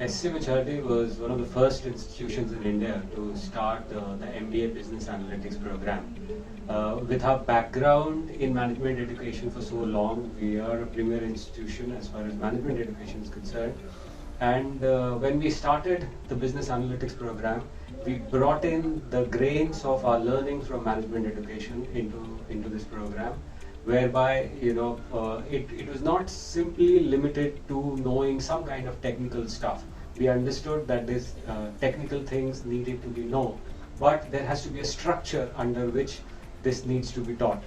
SCMHRD was one of the first institutions in India to start the MBA-Business Analytics program. With our background in management education for so long, we are a premier institution as far as management education is concerned. And when we started the business analytics program, we brought in the grains of our learning from management education into this program, whereby it was not simply limited to knowing some kind of technical stuff. We understood that these technical things needed to be known, but there has to be a structure under which this needs to be taught.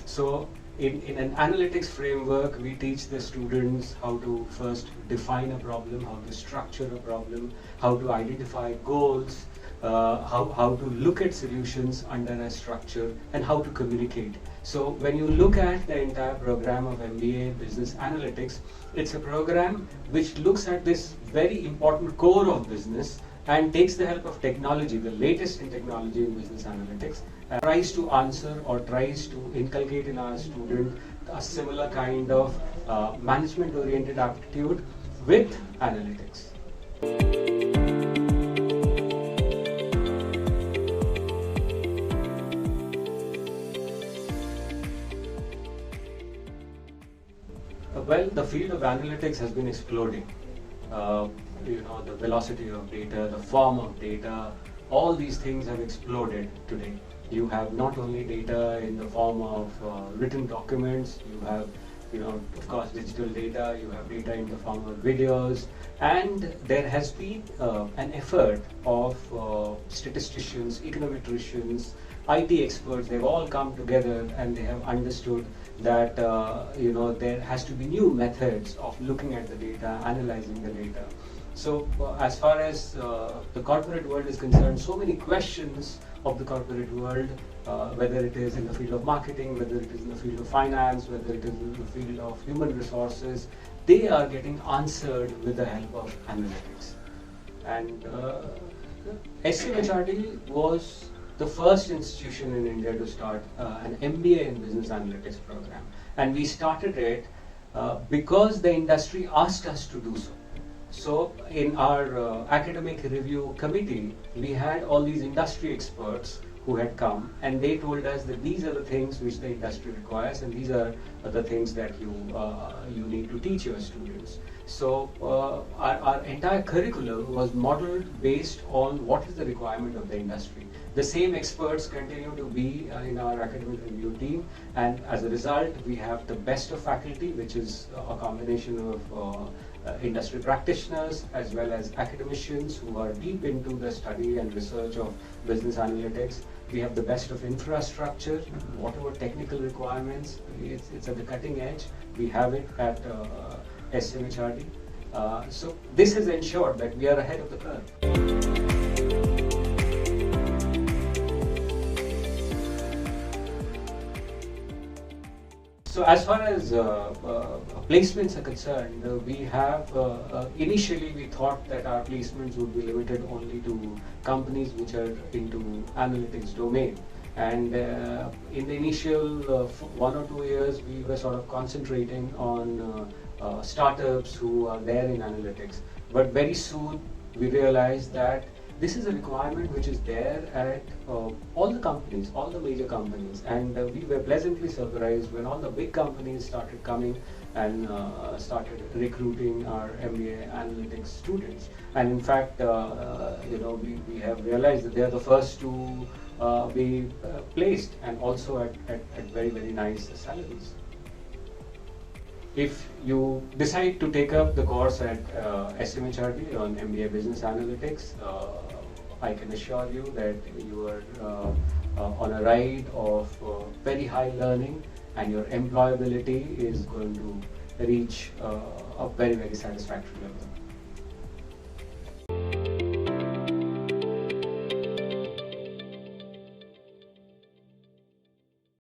So in an analytics framework, we teach the students how to first define a problem, how to structure a problem, how to identify goals, how to look at solutions under a structure, and how to communicate. So when you look at the entire program of MBA Business Analytics, it's a program which looks at this very important core of business and takes the help of technology, the latest in technology in business analytics, and tries to answer or tries to inculcate in our student a similar kind of management-oriented aptitude with analytics. Well, the field of analytics has been exploding. The velocity of data, the form of data, all these things have exploded today. You have not only data in the form of written documents, you have, of course, digital data, you have data in the form of videos, and there has been an effort of statisticians, econometricians, IT experts. They've all come together and they have understood that there has to be new methods of looking at the data, analyzing the data. So as far as the corporate world is concerned, so many questions of the corporate world, whether it is in the field of marketing, whether it is in the field of finance, whether it is in the field of human resources, they are getting answered with the help of analytics. And SCMHRD was the first institution in India to start an MBA in Business Analytics program. And we started it because the industry asked us to do so. So in our academic review committee, we had all these industry experts who had come, and they told us that these are the things which the industry requires, and these are the things that you need to teach your students. So our entire curriculum was modeled based on what is the requirement of the industry. The same experts continue to be in our academic review team, and as a result, we have the best of faculty, which is a combination of industry practitioners as well as academicians who are deep into the study and research of business analytics. We have the best of infrastructure, whatever technical requirements, it's at the cutting edge. We have it at SCMHRD. So this has ensured that we are ahead of the curve. So as far as placements are concerned, we have initially we thought that our placements would be limited only to companies which are into analytics domain. And in the initial 1 or 2 years, we were sort of concentrating on startups who are there in analytics. But very soon we realized that this is a requirement which is there at all the companies, all the major companies, and we were pleasantly surprised when all the big companies started coming and started recruiting our MBA analytics students. And in fact, we have realized that they are the first to be placed, and also at very, very nice salaries. If you decide to take up the course at SCMHRD on MBA Business Analytics, I can assure you that you are on a ride of very high learning, and your employability is going to reach a very, very satisfactory level.